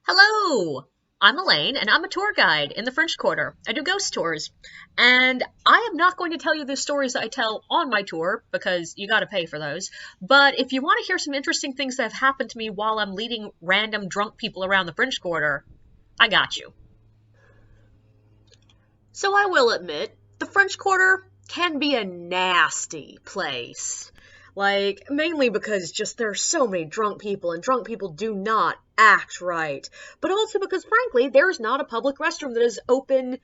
Hello! I'm Elaine, and I'm a tour guide in the French Quarter. I do ghost tours. And I am not going to tell you the stories that I tell on my tour, because you gotta pay for those. But if you want to hear some interesting things that have happened to me while I'm leading random drunk people around the French Quarter, I got you. So I will admit, the French Quarter can be a nasty place. Like, mainly because just there are so many drunk people, and drunk people do not act right. But also because, frankly, there's not a public restroom that is open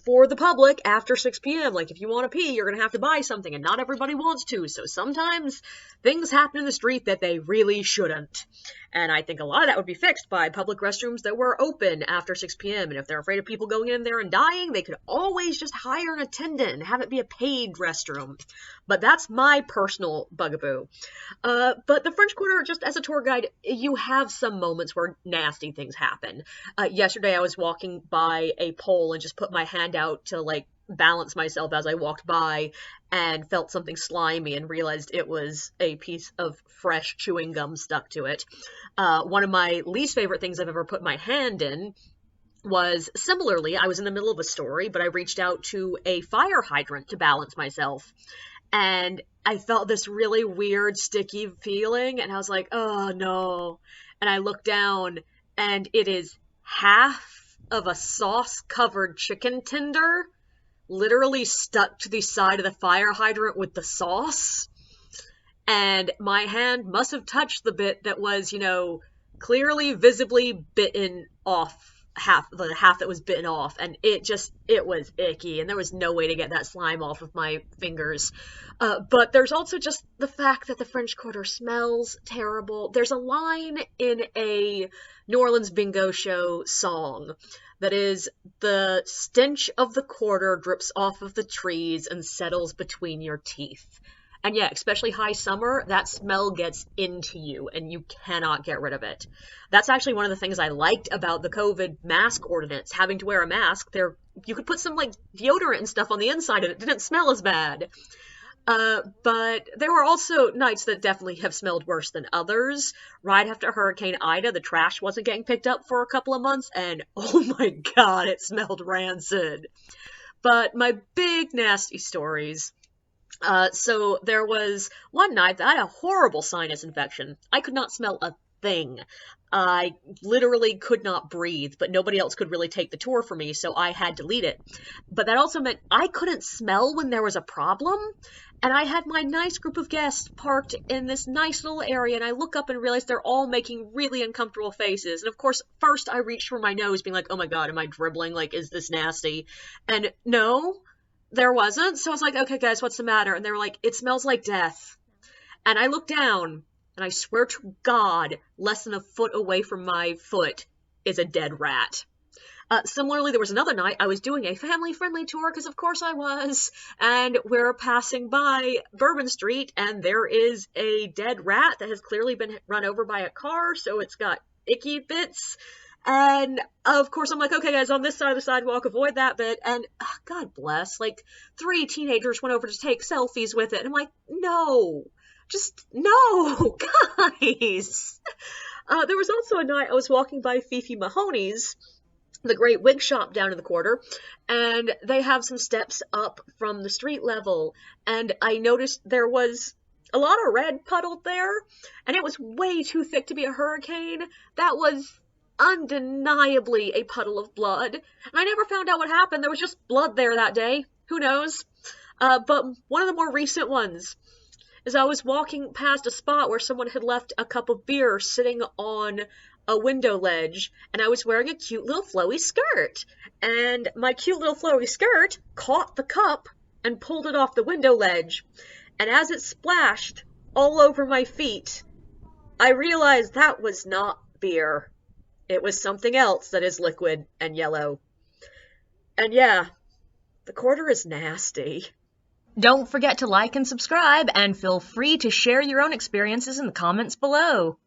for the public after 6 p.m. Like, if you want to pee, you're going to have to buy something, and not everybody wants to. So sometimes things happen in the street that they really shouldn't. And I think a lot of that would be fixed by public restrooms that were open after 6 p.m. And if they're afraid of people going in there and dying, they could always just hire an attendant and have it be a paid restroom. But that's my personal bugaboo. But the French Quarter, just as a tour guide, you have some moments where nasty things happen. Yesterday I was walking by a pole and just put my hand out to balance myself as I walked by and felt something slimy and realized it was a piece of fresh chewing gum stuck to it. One of my least favorite things I've ever put my hand in was similarly, I was in the middle of a story, but I reached out to a fire hydrant to balance myself. And I felt this really weird, sticky feeling, and I was like, oh no. And I looked down, and it is half of a sauce-covered chicken tender literally stuck to the side of the fire hydrant with the sauce. And my hand must have touched the bit that was, clearly, visibly bitten off. The half that was bitten off, and it was icky, and there was no way to get that slime off of my fingers. But there's also just the fact that the French Quarter smells terrible. There's a line in a New Orleans bingo show song that is, the stench of the quarter drips off of the trees and settles between your teeth. And yeah, especially high summer, that smell gets into you and you cannot get rid of it. That's actually one of the things I liked about the COVID mask ordinance, having to wear a mask. You could put some deodorant and stuff on the inside and it didn't smell as bad. But there were also nights that definitely have smelled worse than others. Right after Hurricane Ida, the trash wasn't getting picked up for a couple of months, and oh my god, it smelled rancid. But my big nasty stories. So there was one night that I had a horrible sinus infection. I could not smell a thing. I literally could not breathe, but nobody else could really take the tour for me, so I had to lead it. But that also meant I couldn't smell when there was a problem, and I had my nice group of guests parked in this nice little area, and I look up and realize they're all making really uncomfortable faces. And of course, first I reached for my nose, being like, oh my god, am I dribbling? Is this nasty? And no, there wasn't. So I was like, okay, guys, what's the matter? And they were like, it smells like death. And I looked down, and I swear to God, less than a foot away from my foot is a dead rat. Similarly, there was another night I was doing a family-friendly tour, because of course I was, and we're passing by Bourbon Street, and there is a dead rat that has clearly been run over by a car, so it's got icky bits. And of course I'm like, okay guys, on this side of the sidewalk, avoid that bit. And God bless, 3 teenagers went over to take selfies with it. And I'm like, no, just no, guys. There was also a night I was walking by Fifi Mahoney's, the great wig shop down in the quarter, and they have some steps up from the street level. And I noticed there was a lot of red puddled there, and it was way too thick to be a hurricane. That was undeniably a puddle of blood. And I never found out what happened. There was just blood there that day. Who knows? But one of the more recent ones is I was walking past a spot where someone had left a cup of beer sitting on a window ledge, and I was wearing a cute little flowy skirt. And my cute little flowy skirt caught the cup and pulled it off the window ledge. And as it splashed all over my feet, I realized that was not beer. It was something else that is liquid and yellow. And yeah, the quarter is nasty. Don't forget to like and subscribe, and feel free to share your own experiences in the comments below.